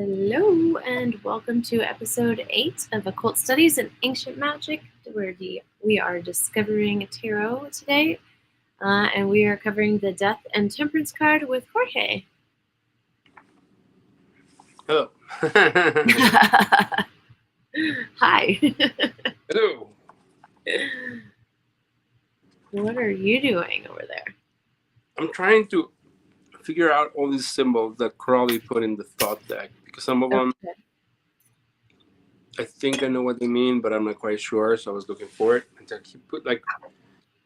Hello, and welcome to episode 8 of Occult Studies in Ancient Magic, where we are discovering tarot today, and we are covering the Death and Temperance card with Jorge. Hello. Hi. Hello. What are you doing over there? I'm trying to figure out all these symbols that Crowley put in the Thoth deck, because some of them, I think I know what they mean, but I'm not quite sure, so I was looking for it. And then he put,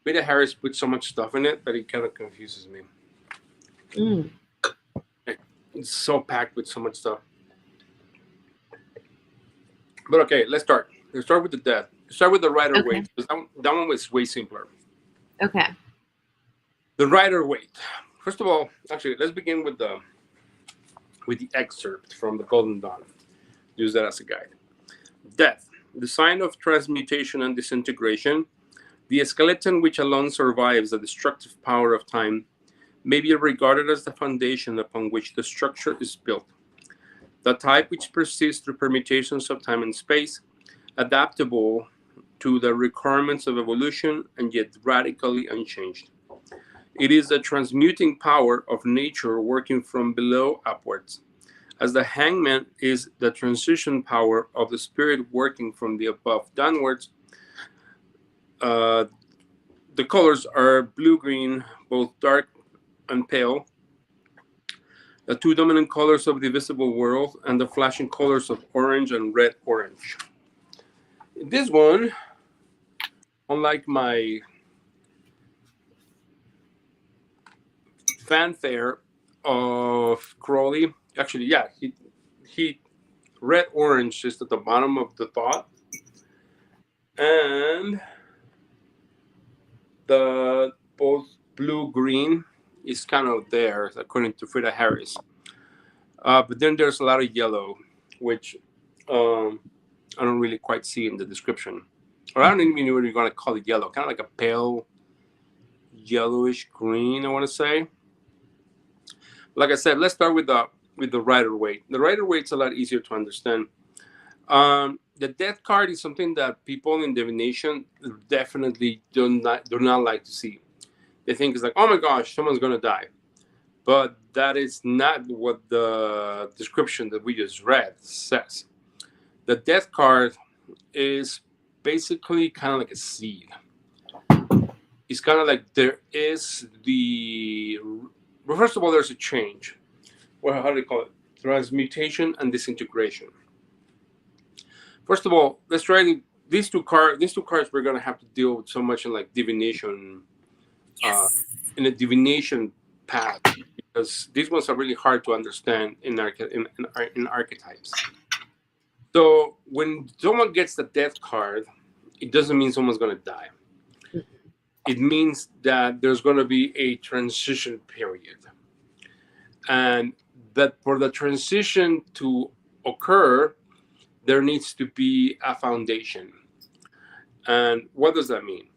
Frater Harris put so much stuff in it that it kind of confuses me. It's so packed with so much stuff. But okay, let's start. Let's start with the Death. Let's start with the Rider-Waite, because that one was way simpler. Okay. The Rider-Waite. First of all, actually, let's begin with the excerpt from the Golden Dawn. Use that as a guide. Death, the sign of transmutation and disintegration, the skeleton which alone survives the destructive power of time, may be regarded as the foundation upon which the structure is built. The type which persists through permutations of time and space, adaptable to the requirements of evolution and yet radically unchanged. It is the transmuting power of nature working from below upwards, as the hangman is the transition power of the spirit working from the above downwards. The colors are blue-green, both dark and pale, the two dominant colors of the visible world, and the flashing colors of orange and red-orange. This one, unlike my fanfare of Crowley, actually, yeah, he red orange is at the bottom of the Thoth, and the both blue green is kind of there according to Frater Harris, but then there's a lot of yellow, which I don't really quite see in the description, or I don't even know what you're going to call it. Yellow, kind of like a pale yellowish green, I want to say. Like I said, let's start with the Rider-Waite. The Rider-Waite's a lot easier to understand. The Death card is something that people in divination definitely do not like to see. They think it's like, oh my gosh, someone's going to die. But that is not what the description that we just read says. The Death card is basically kind of like a seed. It's kind of like there is well, first of all, there's a change. Well, how do you call it? Transmutation and disintegration. First of all, let's try these two cards. We're gonna have to deal with so much in like divination, in a divination path, because these ones are really hard to understand in archetypes. So when someone gets the Death card, it doesn't mean someone's gonna die. It means that there's going to be a transition period. And that for the transition to occur, there needs to be a foundation. And what does that mean?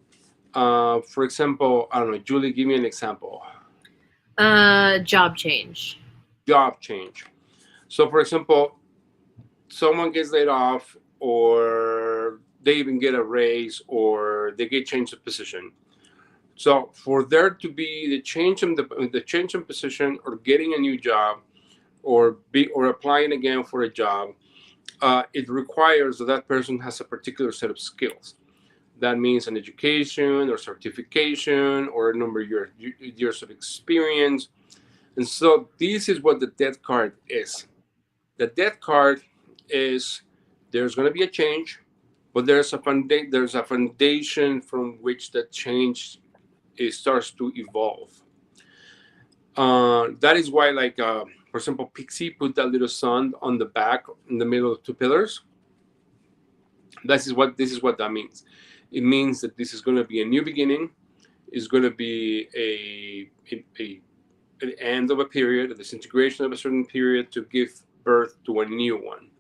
For example, I don't know, Julie, give me an example. Job change. Job change. So, for example, someone gets laid off, or they even get a raise, or they get changed of position. So for there to be the change in position, or getting a new job, or applying again for a job, it requires that person has a particular set of skills. That means an education or certification or a number of years of experience. And so this is what the Death card is. The Death card is there's going to be a change, but there's a foundation from which that change it starts to evolve. That is why, for example, Pixie put that little sun on the back in the middle of two pillars. This is what that means. It means that this is going to be a new beginning. It's going to be an end of a period, a disintegration of a certain period to give birth to a new one.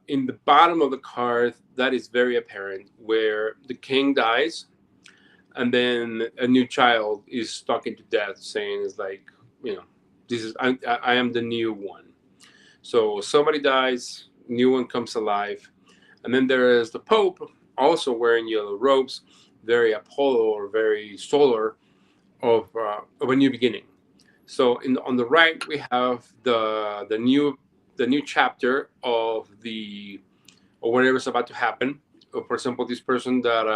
In the bottom of the card, that is very apparent, where the king dies, and then a new child is talking to death, saying, "Is like, this is I am the new one." So somebody dies, new one comes alive. And then there is the Pope, also wearing yellow robes, very Apollo or very solar of a new beginning. So on the right we have the new chapter of the or whatever's about to happen. For example, this person that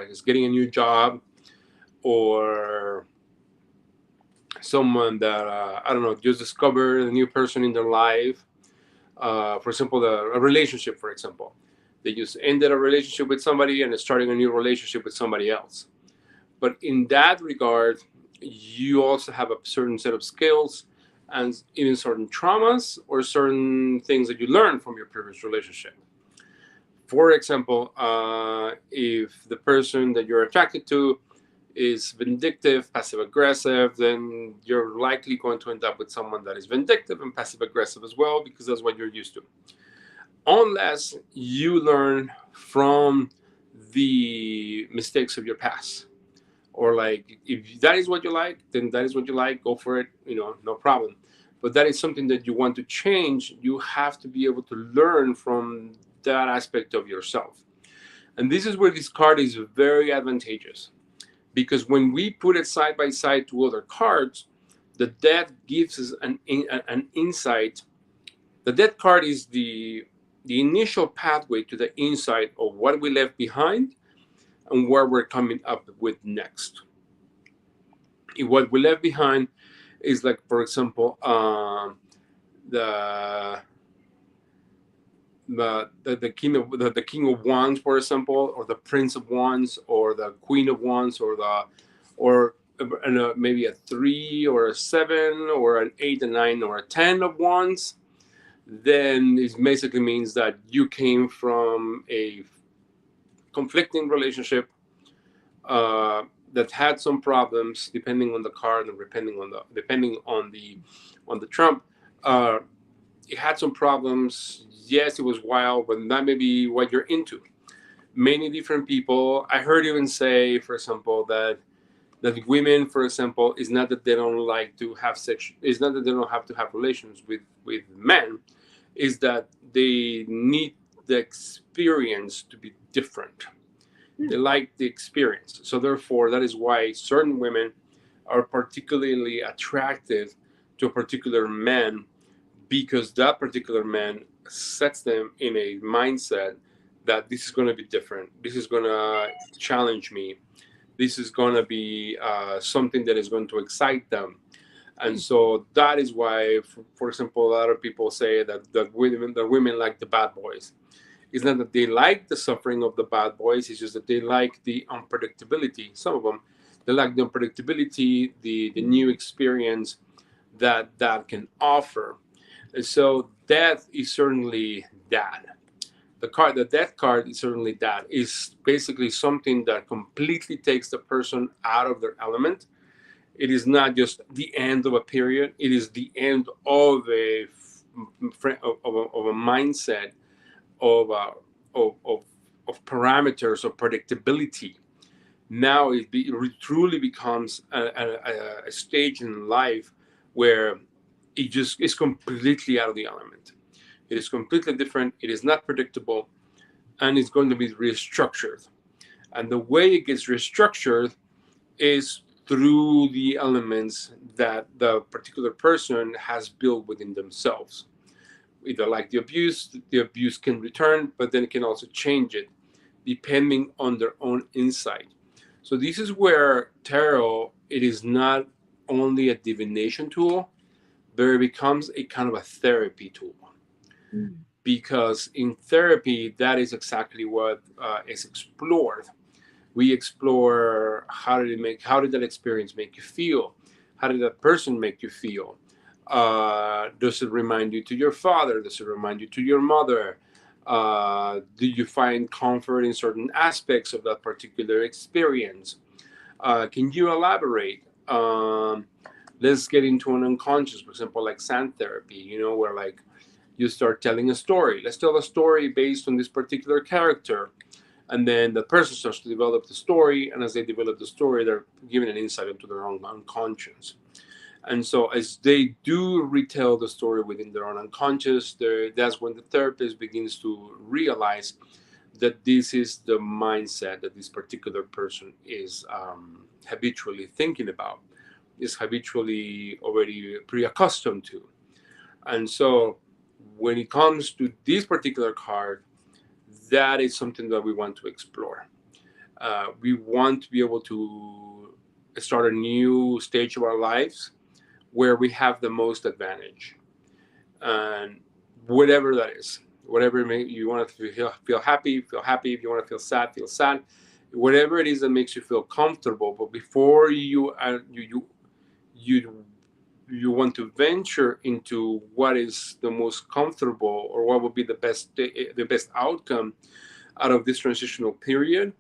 is getting a new job, or someone that I don't know, just discovered a new person in their life. For example, a relationship. For example, they just ended a relationship with somebody and are starting a new relationship with somebody else. But in that regard, you also have a certain set of skills and even certain traumas or certain things that you learn from your previous relationship. For example, if the person that you're attracted to is vindictive, passive aggressive, then you're likely going to end up with someone that is vindictive and passive aggressive as well, because that's what you're used to. Unless you learn from the mistakes of your past. Or like, if that is what you like, then that is what you like, go for it, no problem. But that is something that you want to change. You have to be able to learn from that aspect of yourself. And this is where this card is very advantageous, because when we put it side by side to other cards, the death gives us an insight. The death card is the initial pathway to the insight of what we left behind and where we're coming up with next. What we left behind is, like, for example, the the king of wands, for example, or the prince of wands, or the queen of wands, or maybe a 3 or a 7 or an 8, a 9, or a 10 of wands. Then it basically means that you came from a conflicting relationship that had some problems, depending on the card and depending on the trump. It had some problems. Yes, it was wild, but that may be what you're into. Many different people. I heard even say, for example, that women, for example, is not that they don't like to have sex. It's not that they don't have to have relations with men. Is that they need the experience to be different. They like the experience. So therefore, that is why certain women are particularly attractive to a particular man, because that particular man sets them in a mindset that this is going to be different. This is going to challenge me. This is going to be something that is going to excite them. And so that is why, for example, a lot of people say that women like the bad boys. It's not that they like the suffering of the bad boys. It's just that they like the unpredictability. Some of them, they like the unpredictability, the new experience that can offer. And so death is certainly that. The death card is certainly that. Is basically something that completely takes the person out of their element. It is not just the end of a period. It is the end of a mindset of, of parameters of predictability. Now it truly becomes a stage in life where it just is completely out of the element. It is completely different. It is not predictable, and it's going to be restructured. And the way it gets restructured is through the elements that the particular person has built within themselves. Either like the abuse can return, but then it can also change it depending on their own insight. So this is where tarot, it is not only a divination tool, but it becomes a kind of a therapy tool. Because in therapy, that is exactly what is explored. We explore how did that experience make you feel? How did that person make you feel? Does it remind you to your father? Does it remind you to your mother? Do you find comfort in certain aspects of that particular experience? Can you elaborate? Let's get into an unconscious, for example, like sand therapy, where like you start telling a story. Let's tell a story based on this particular character. And then the person starts to develop the story. And as they develop the story, they're given an insight into their own unconscious. And so as they do retell the story within their own unconscious, that's when the therapist begins to realize that this is the mindset that this particular person is habitually thinking about, is habitually already pre-accustomed to. And so when it comes to this particular card, that is something that we want to explore. We want to be able to start a new stage of our lives where we have the most advantage, and whatever that is, whatever you want to feel happy, feel happy. If you want to feel sad, whatever it is that makes you feel comfortable. But before you you want to venture into what is the most comfortable or what would be the best outcome out of this transitional period,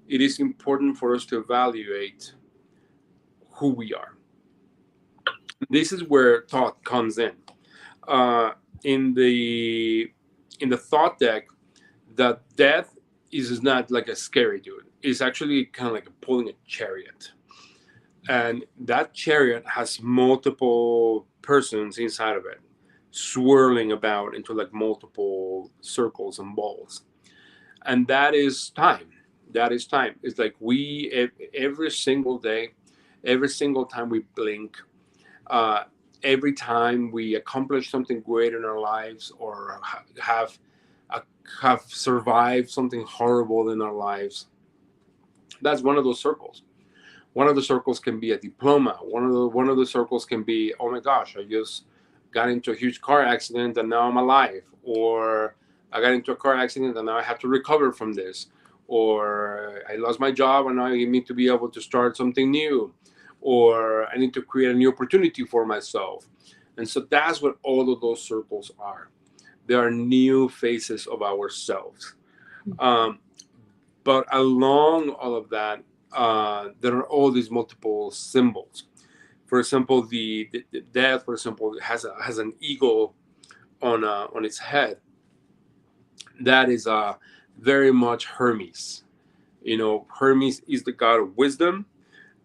it is important for us to evaluate who we are. This is where Thoth comes in. Uh, in the Thoth deck, that death is not like a scary dude. It's actually kind of like pulling a chariot, and that chariot has multiple persons inside of it, swirling about into like multiple circles and balls, and that is time. That is time. It's like every single day, every single time we blink, uh, every time we accomplish something great in our lives or uh, have survived something horrible in our lives, that's one of those circles. One of the circles can be a diploma. One of the circles can be, oh my gosh, I just got into a huge car accident and now I'm alive, or I got into a car accident and now I have to recover from this, or I lost my job and now I need to be able to start something new, or I need to create a new opportunity for myself. And so that's what all of those circles are. They are new faces of ourselves. Um, but along all of that, there are all these multiple symbols. For example, the death, for example, has an eagle on its head. That is very much Hermes. You know, Hermes is the god of wisdom,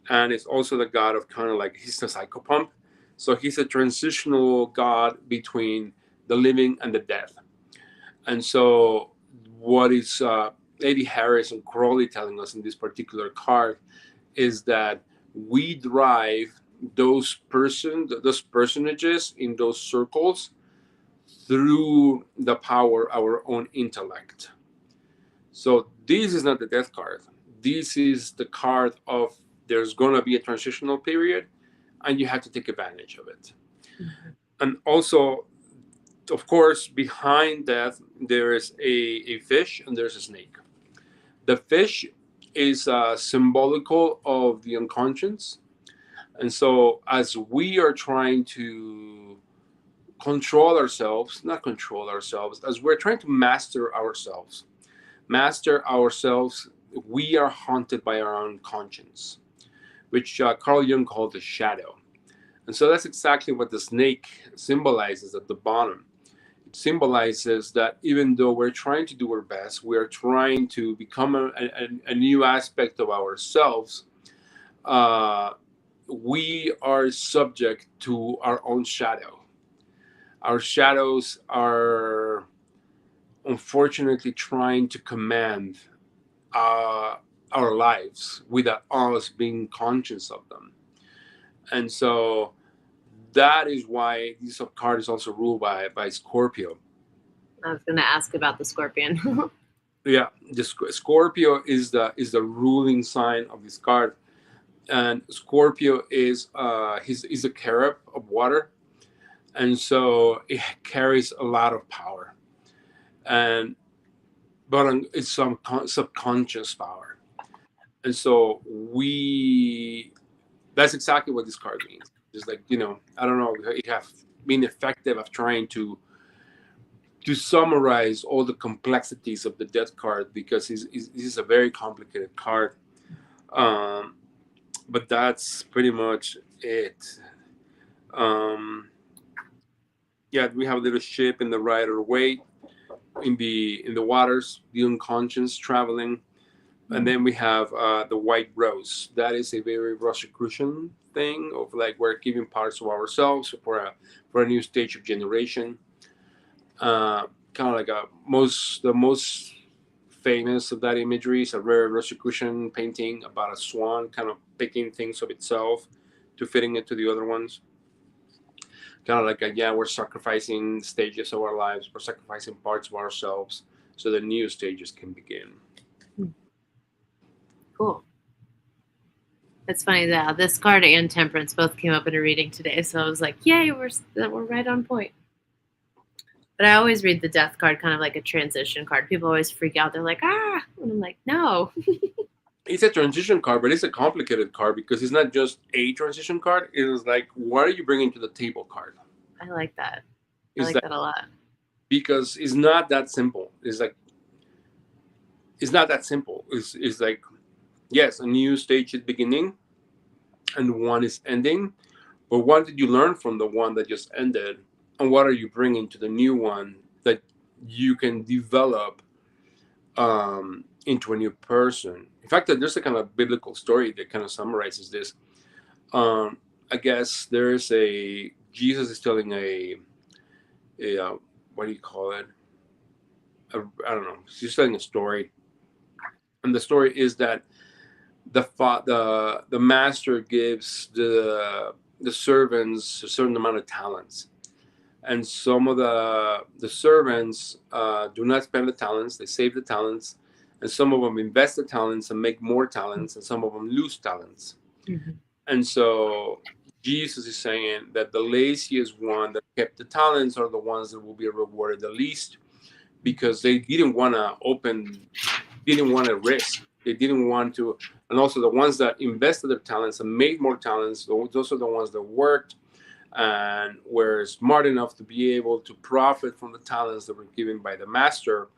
and it's also the god of kind of like, he's a psychopomp. So he's a transitional god between the living and the dead. And so what is Lady Harris and Crowley telling us in this particular card is that we drive those personages in those circles through the power of our own intellect. So this is not the death card. This is the card of, there's going to be a transitional period and you have to take advantage of it. Mm-hmm. And also, of course, behind death, there is a fish and there's a snake. The fish is symbolical of the unconscious. And so as we are trying to not control ourselves, as we're trying to master ourselves, we are haunted by our own conscience, which Carl Jung called the shadow. And so that's exactly what the snake symbolizes at the bottom. It symbolizes that even though we're trying to do our best, we are trying to become a new aspect of ourselves. We are subject to our own shadow. Our shadows are unfortunately trying to command our lives without us being conscious of them. And so that is why this card is also ruled by Scorpio. I was going to ask about the Scorpion. Yeah, the Scorpio is the ruling sign of this card, and Scorpio is he's a cherub of water, and so it carries a lot of power, but it's some subconscious power, and so that's exactly what this card means. It's like, I don't know, it have been effective of trying to summarize all the complexities of the death card, because this is a very complicated card. But that's pretty much it. Yeah, we have a little ship in the Rider-Waite in the waters, the unconscious traveling. And then we have the white rose. That is a very Rosicrucian thing of like we're giving parts of ourselves for a new stage of generation. Kind of like the most famous of that imagery is a rare Rosicrucian painting about a swan kind of picking things of itself to fitting it to the other ones. Kind of like we're sacrificing stages of our lives, we're sacrificing parts of ourselves so the new stages can begin. Cool. It's funny that this card and Temperance both came up in a reading today, so I was like, yay, we're right on point. But I always read the death card kind of like a transition card. People always freak out. They're like, ah, and I'm like, no. It's a transition card, but it's a complicated card because it's not just a transition card. It is like, what are you bringing to the table card? I like that. I like that a lot. Because it's not that simple. It's not that simple. It's like, yes, a new stage is beginning and one is ending. But what did you learn from the one that just ended? And what are you bringing to the new one that you can develop into a new person? In fact, there's a kind of biblical story that kind of summarizes this. I guess there's Jesus is telling a what do you call it? I don't know. He's telling a story, and the story is that the master gives the servants a certain amount of talents, and some of the servants do not spend the talents; they save the talents, and some of them invest the talents and make more talents, and some of them lose talents. Mm-hmm. And so Jesus is saying that the laziest one that kept the talents are the ones that will be rewarded the least, because they didn't want to risk. They didn't want to. And also the ones that invested their talents and made more talents, those are the ones that worked and were smart enough to be able to profit from the talents that were given by the master.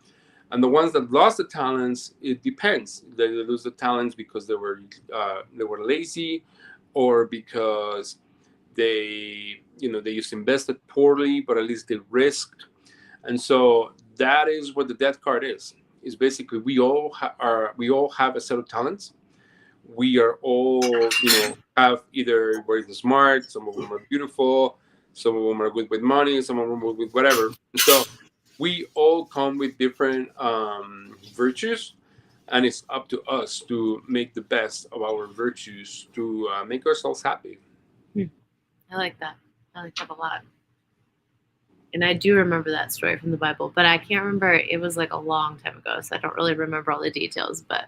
And the ones that lost the talents, it depends. They lose the talents because they were lazy, or because they just invested poorly, but at least they risked. And so that is what the death card is. Is basically we all have a set of talents. We are all have either we're smart, some of them are beautiful, some of them are good with money, some of them are with whatever. And so we all come with different virtues, and it's up to us to make the best of our virtues to make ourselves happy. I like that. I like that a lot. And I do remember that story from the Bible, but I can't remember. It was like a long time ago, so I don't really remember all the details. But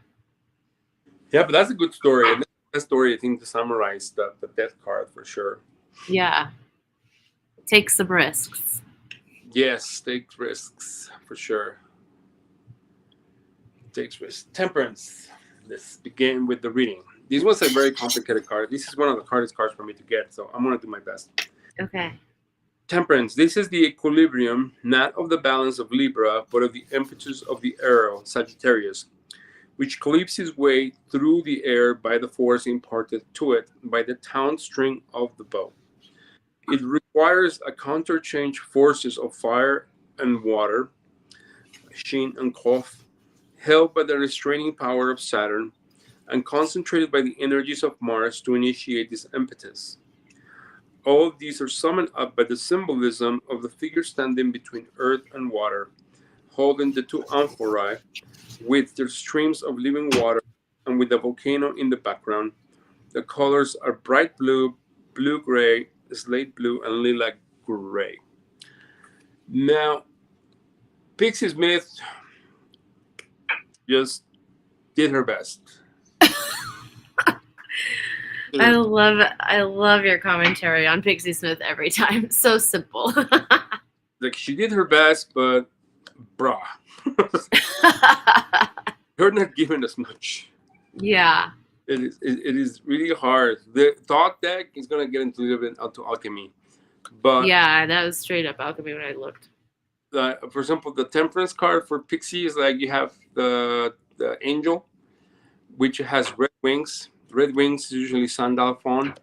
yeah, but that's a good story. And that story, I think, to summarize the death card for sure. Yeah, take some risks. Yes, take risks for sure. Takes risks. Temperance. Let's begin with the reading. This was a very complicated card. This is one of the hardest cards for me to get, so I'm gonna do my best. Okay. Temperance. This is the equilibrium, not of the balance of Libra, but of the impetus of the arrow, Sagittarius, which cleaves his way through the air by the force imparted to it by the town string of the bow. It requires a counterchange forces of fire and water, Shin and Kof, held by the restraining power of Saturn, and concentrated by the energies of Mars to initiate this impetus. All of these are summoned up by the symbolism of the figure standing between earth and water, holding the two amphorae with their streams of living water and with the volcano in the background. The colors are bright blue, blue-gray, slate blue, and lilac gray. Now, Pixie Smith just did her best. I love your commentary on Pixie Smith every time. So simple. Like, she did her best, but brah. You're not given as much. Yeah. It is really hard. The Thoth deck is going to get into a little bit into alchemy. But yeah, that was straight up alchemy when I looked. For example, the Temperance card for Pixie is like you have the angel, which has red wings. Red wings is usually Sandalphon,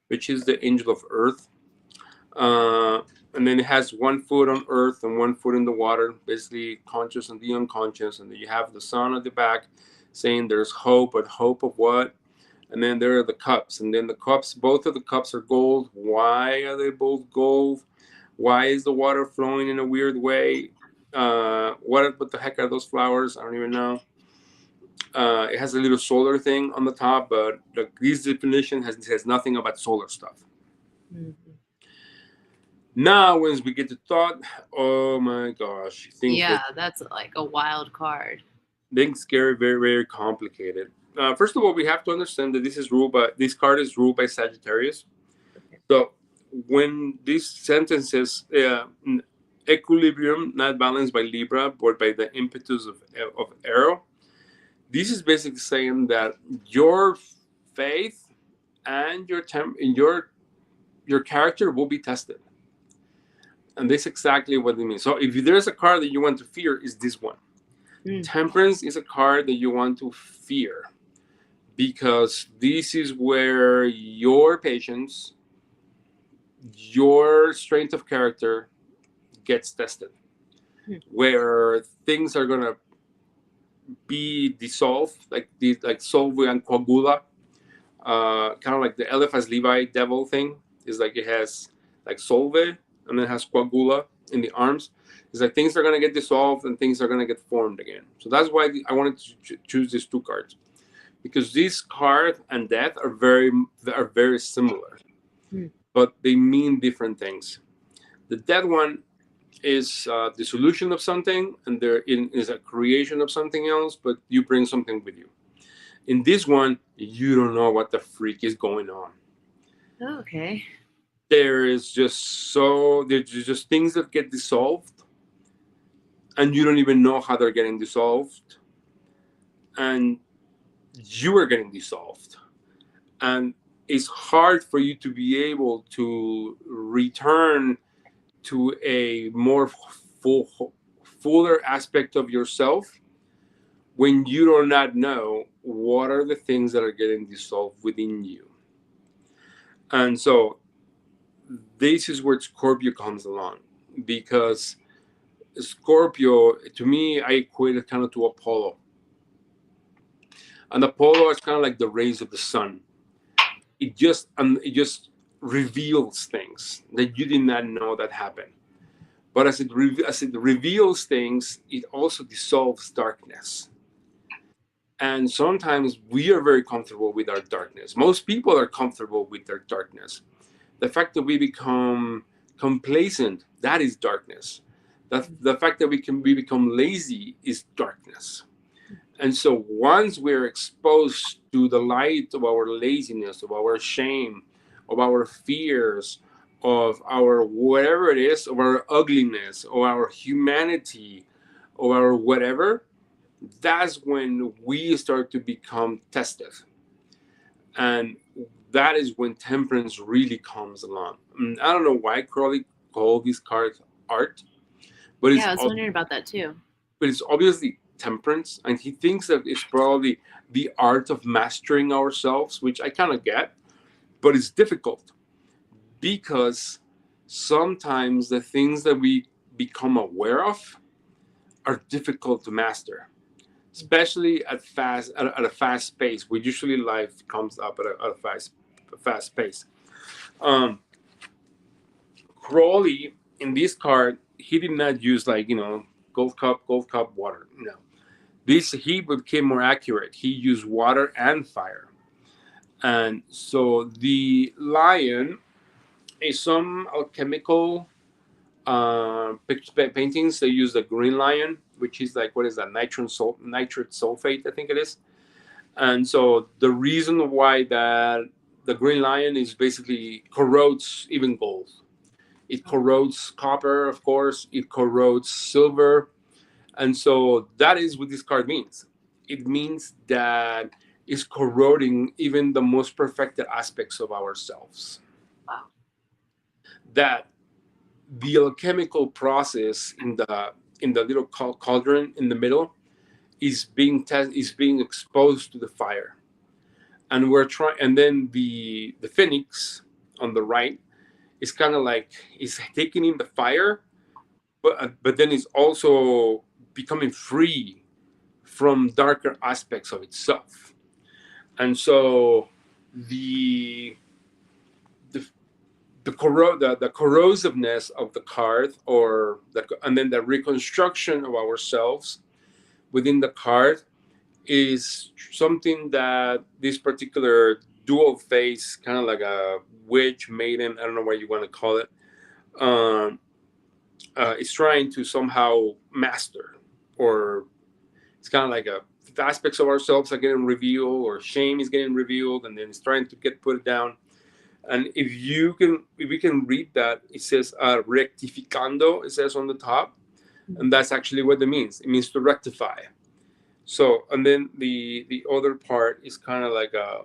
which is the angel of earth. And then it has 1 foot on earth and 1 foot in the water, basically conscious and the unconscious. And then you have the sun at the back, saying there's hope, but hope of what? And then there are the cups, and then the cups, both of the cups are gold. Why are they both gold? Why is the water flowing in a weird way? What the heck are those flowers? I don't even know. It has a little solar thing on the top, but this definition has nothing about solar stuff. Mm-hmm. Now, once we get to Thoth, oh my gosh, That's like a wild card. things get very, very complicated. First of all, we have to understand that this card is ruled by Sagittarius. Okay. So when these sentences, equilibrium, not balanced by Libra, but by the impetus of Arrow, this is basically saying that your faith and your character will be tested. And this is exactly what it means. So if there's a card that you want to fear, is this one. Temperance is a card that you want to fear, because this is where your patience, your strength of character gets tested, where things are gonna be dissolved, like solve and coagula, kind of like the Eliphaz Levi devil thing. Is like it has like solve and then it has coagula in the arms. It's like things are gonna get dissolved and things are gonna get formed again. So that's why I wanted to choose these two cards, because this card and death are very similar, but they mean different things. The death one is dissolution of something, and there is a creation of something else, but you bring something with you. In this one, you don't know what the freak is going on. Okay. There's just things that get dissolved, and you don't even know how they're getting dissolved, and you are getting dissolved, and it's hard for you to be able to return to a more fuller aspect of yourself when you do not know what are the things that are getting dissolved within you. And so this is where Scorpio comes along, because Scorpio, to me, I equate it kind of to Apollo. And Apollo is kind of like the rays of the sun. It just reveals things that you did not know that happened. But as it reveals things, it also dissolves darkness. And sometimes we are very comfortable with our darkness. Most people are comfortable with their darkness. The fact that we become complacent, that is darkness. The fact that we become lazy is darkness. And so once we're exposed to the light of our laziness, of our shame, of our fears, of our whatever it is, of our ugliness, of our humanity, of our whatever, that's when we start to become tested. And that is when temperance really comes along. I don't know why Crowley called these cards art, but I was wondering about that too. But it's obviously temperance, and he thinks that it's probably the art of mastering ourselves, which I kind of get, but it's difficult because sometimes the things that we become aware of are difficult to master, especially at a fast pace. We usually life comes up at a fast pace. Crowley in this card, he did not use gold cup water. No, he became more accurate. He used water and fire. And so the lion is some alchemical paintings. They use the green lion, which is like, what is that, nitrate sulfate, I think it is. And so the reason why that the green lion is basically corrodes even gold. It corrodes copper, of course. It corrodes silver. And so that is what this card means. It means that it's corroding even the most perfected aspects of ourselves. Wow. That the alchemical process in the little cauldron in the middle is being exposed to the fire, and we're trying. And then the phoenix on the right is kind of like it's taking in the fire, but then it's also becoming free from darker aspects of itself. And so the the the corrosiveness of the card, and then the reconstruction of ourselves within the card, is something that this particular dual face, kind of like a witch maiden, I don't know what you want to call it, um, is trying to somehow master. Or it's kind of like the aspects of ourselves are getting revealed, or shame is getting revealed, and then it's trying to get put down. And if we can read that, it says rectificando, it says on the top, and that's actually what it means. It means to rectify. So, and then the other part is kind of like a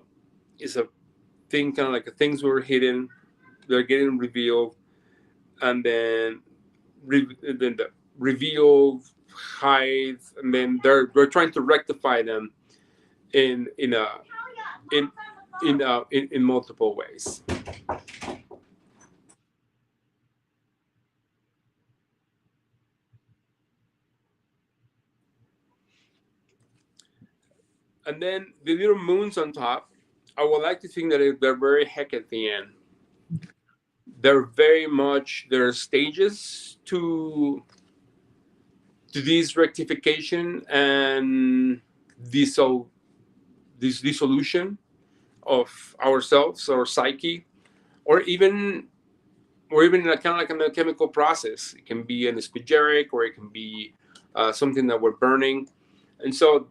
thing, kind of like things were hidden, they're getting revealed, and then then the reveal, hide, and then they're trying to rectify them in in in multiple ways. And then the little moons on top, I would like to think that they're very Hekatean. They're very much, there are stages to this rectification and this dissolution of ourselves or psyche, or even in a kind of like a chemical process. It can be an spageric, or it can be something that we're burning. And so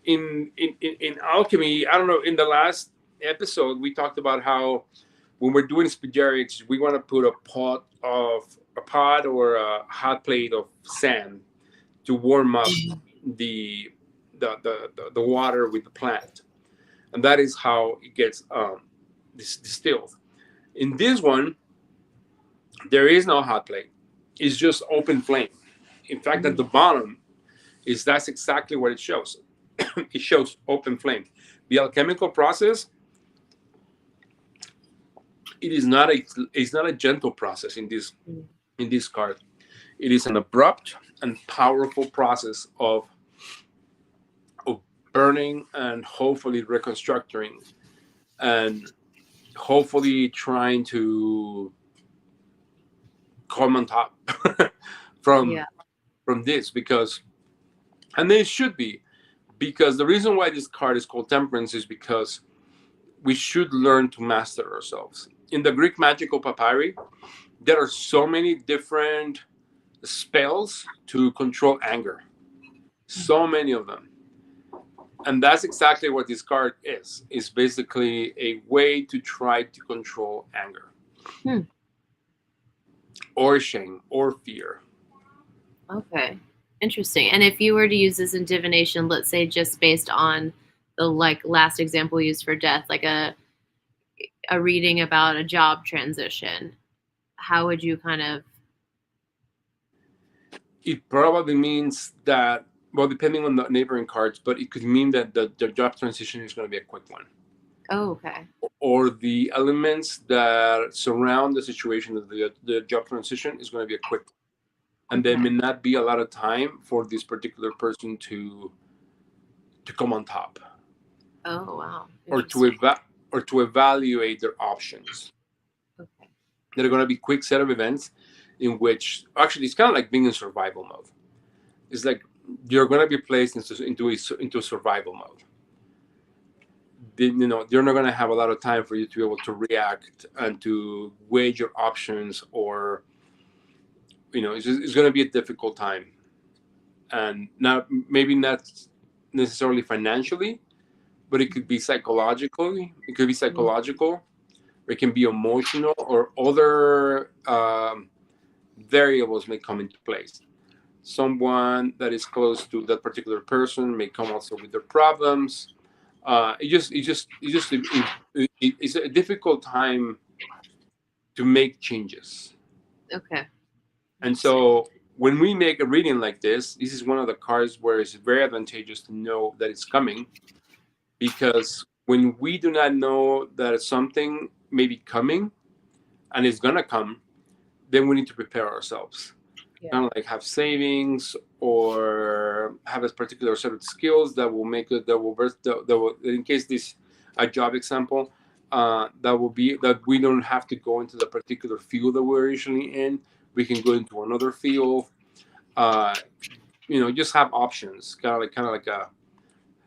in alchemy, I don't know, in the last episode we talked about how when we're doing spagerics, we want to put a pot or a hot plate of sand to warm up the water with the plant, and that is how it gets distilled. In this one, there is no hot plate; it's just open flame. In fact, at the bottom that's exactly what it shows. It shows open flame. The alchemical process, it's not a gentle process in this card. It is an abrupt and powerful process of burning and hopefully reconstructing, and hopefully trying to come on top from this, because, and it should be, because the reason why this card is called Temperance is because we should learn to master ourselves. In the Greek magical papyri, there are so many different spells to control anger, so many of them. And that's exactly what this card is. It's basically a way to try to control anger, or shame, or fear. Okay, interesting. And if you were to use this in divination, let's say just based on the last example used for death, like a reading about a job transition, how would you kind of? It probably means that, well, depending on the neighboring cards, but it could mean that the job transition is going to be a quick one. Oh, okay. Or the elements that surround the situation of the job transition is going to be a quick one. And there may not be a lot of time for this particular person to come on top. Oh, wow. Or to evaluate their options. Okay. There are going to be quick set of events in which, actually, it's kind of like being in survival mode. It's like you're going to be placed into survival mode. Then, you're not going to have a lot of time for you to be able to react and to weigh your options, or it's going to be a difficult time, and maybe not necessarily financially, but it could be psychologically. It could be psychological, or it can be emotional, or other variables may come into place. Someone that is close to that particular person may come also with their problems. It's a difficult time to make changes. Okay. And so when we make a reading like this is one of the cards where it's very advantageous to know that it's coming, because when we do not know that something may be coming and it's gonna come, then we need to prepare ourselves. Kind of like have savings, or have a particular set of skills that will make it, that will in case this a job example, that will be that we don't have to go into the particular field that we're originally in. We can go into another field. Just have options, kind of like a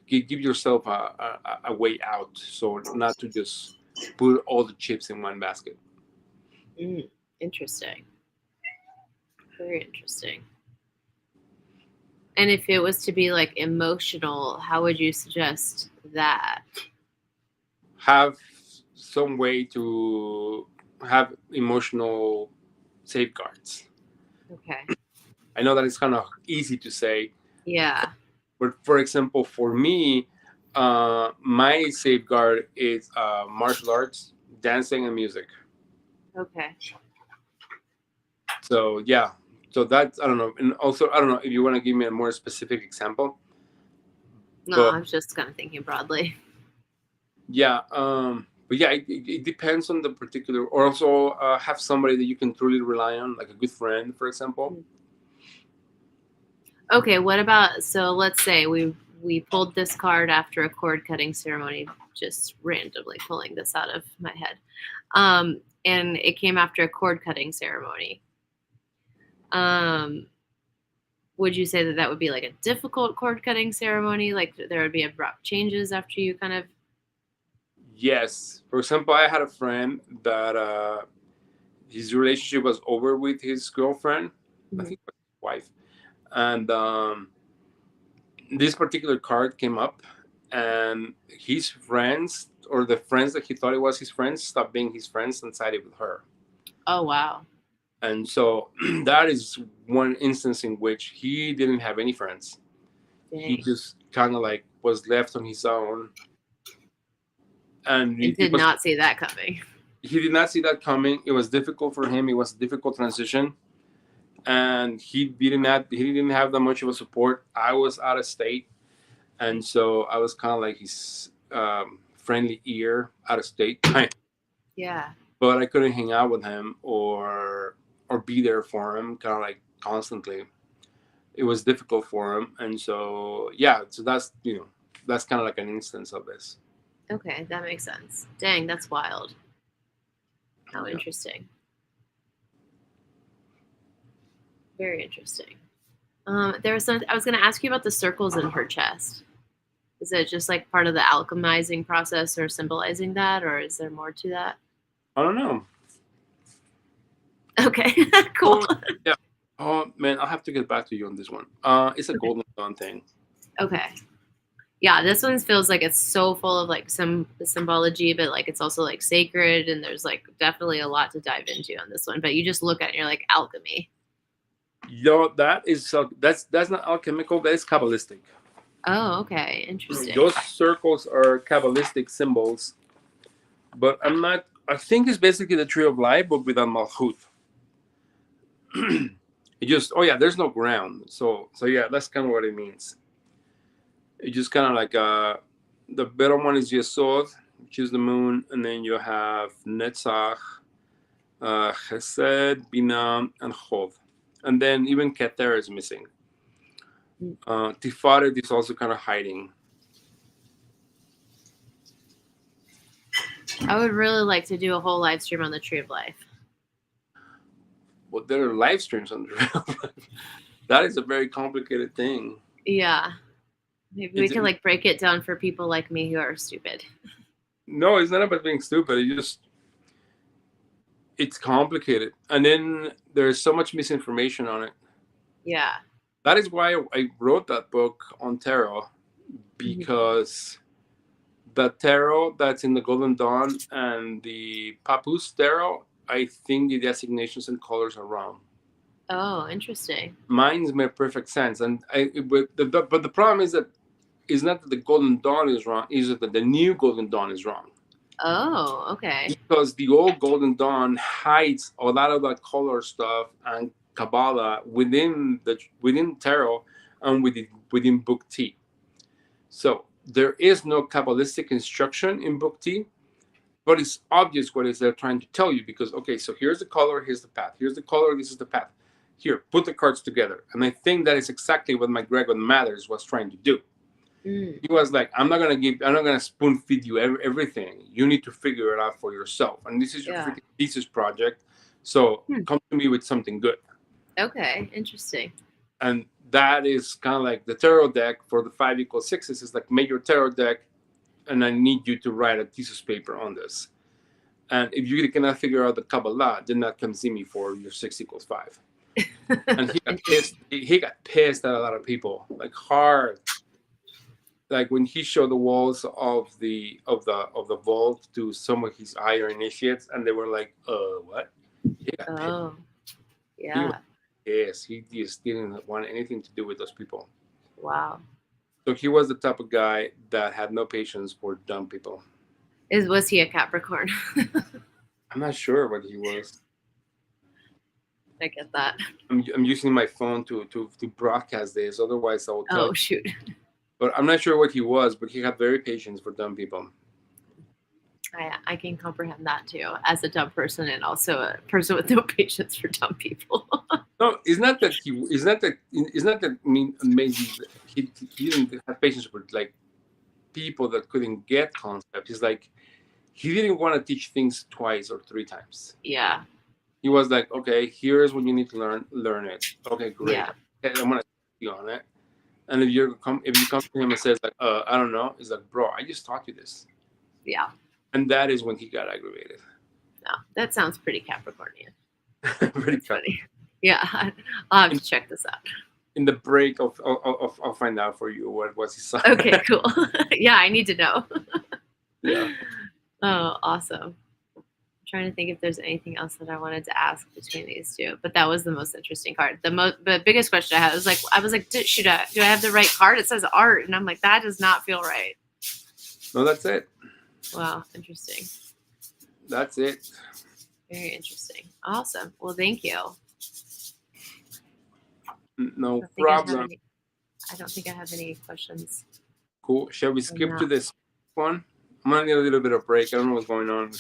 give yourself a way out, so not to just put all the chips in one basket. Interesting. Very interesting. And if it was to be like emotional, how would you suggest that? Have some way to have emotional safeguards. Okay. I know that it's kind of easy to say. Yeah. But for example, for me, my safeguard is martial arts, dancing, and music. Okay. So yeah, so that's, I don't know, and also I don't know if you want to give me a more specific example. No, but, I'm just kind of thinking broadly. Yeah, but yeah, it depends on the particular. Or also have somebody that you can truly rely on, like a good friend, for example. Okay, what about, so let's say we pulled this card after a cord cutting ceremony, just randomly pulling this out of my head, and it came after a cord cutting ceremony. Would you say that that would be like a difficult cord cutting ceremony? Like there would be abrupt changes after you kind of? Yes. For example, I had a friend that his relationship was over with his girlfriend, I think his wife, and this particular card came up, and his friends, or the friends that he thought it was his friends, stopped being his friends and sided with her. Oh, wow. And so that is one instance in which he didn't have any friends. Dang. He just kind of like was left on his own. And he did not see that coming. He did not see that coming. It was difficult for him. It was a difficult transition. And he didn't have that much of a support. I was out of state. And so I was kind of like his friendly ear out of state. Yeah. But I couldn't hang out with him or be there for him kind of like constantly. It was difficult for him. And so, yeah, so that's kind of like an instance of this. Okay, that makes sense. Dang, that's wild. How interesting. Very interesting. There was I was going to ask you about the circles in her chest. Is it just like part of the alchemizing process or symbolizing that, or is there more to that? I don't know. Okay, cool. Yeah. Oh man, I'll have to get back to you on this one. It's a golden dawn thing. Okay. Yeah, this one feels like it's so full of like some symbology, but like it's also like sacred, and there's like definitely a lot to dive into on this one. But you just look at it and you're like alchemy. That's not alchemical. That is Kabbalistic. Oh, okay, interesting. Those circles are Kabbalistic symbols, but I'm not. I think it's basically the tree of life, but without Malchut. It just, there's no ground. So yeah, that's kind of what it means. It just kind of like the better one is Yesod, which is the moon, and then you have Netzach, Chesed, Bina, and Chov, and then even Keter is missing. Tifaret is also kind of hiding. I would really like to do a whole live stream on the Tree of Life. Well, there are live streams on the Tree of Life. That is a very complicated thing. Yeah. Maybe we can like break it down for people like me who are stupid. No, it's not about being stupid. It's complicated. And then there's so much misinformation on it. Yeah. That is why I wrote that book on tarot, because the tarot that's in the Golden Dawn and the Papus tarot, I think the designations and colors are wrong. Oh, interesting. Mine's made perfect sense. And but the problem is that it's not that the Golden Dawn is wrong, is that the new Golden Dawn is wrong. Oh, okay. Because the old Golden Dawn hides a lot of that color stuff and Kabbalah within tarot and within Book T. So there is no Kabbalistic instruction in Book T, but it's obvious what is they're trying to tell you, because so here's the color, here's the path, here's the color, this is the path. here, put the cards together. And I think that is exactly what McGregor Mathers was trying to do. He was like, I'm not gonna spoon feed you everything. You need to figure it out for yourself. And this is your freaking thesis project. So come to me with something good. Okay, interesting. And that is kind of like the tarot deck for the 5 = 6. It's like major tarot deck, and I need you to write a thesis paper on this. And if you cannot figure out the Kabbalah, then not come see me for your 6 = 5. And he got pissed. He got pissed at a lot of people, like hard. Like when he showed the walls of the vault to some of his higher initiates, and they were like, what? He got pissed. Yeah. Yes, he just didn't want anything to do with those people. Wow. So he was the type of guy that had no patience for dumb people. Was he a Capricorn? I'm not sure what he was. I get that. I'm using my phone to broadcast this. Otherwise, I will tell you. Oh, shoot. But I'm not sure what he was, but he had very patience for dumb people. I can comprehend that too, as a dumb person and also a person with no patience for dumb people. No, it's not that maybe he didn't have patience for like people that couldn't get concepts. It's like he didn't want to teach things twice or 3 times. Yeah. He was like, okay, here's what you need to learn it. Okay, great. Yeah. Okay, I'm gonna you on it. And if you come to him and says like, I don't know, it's like, bro, I just taught you this. Yeah. And that is when he got aggravated. No, that sounds pretty Capricornian. Pretty funny. Yeah, I'll have to check this out. In the break, I'll find out for you what was his sign. Okay, cool. Yeah, I need to know. Yeah. Oh, awesome. I'm trying to think if there's anything else that I wanted to ask between these two, but that was the most interesting card. The biggest question I had was like, do I have the right card? It says art, and I'm like, that does not feel right. No, that's it. Wow, interesting. That's it. Very interesting. Awesome. Well, thank you. No problem. I don't think I have any questions. Cool. Shall we skip to this one? I'm gonna need a little bit of break. I don't know what's going on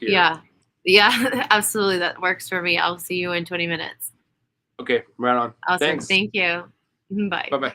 here. Yeah, absolutely. That works for me. I'll see you in 20 minutes. Okay, right on. Awesome. Thanks. Thank you. Bye. Bye-bye.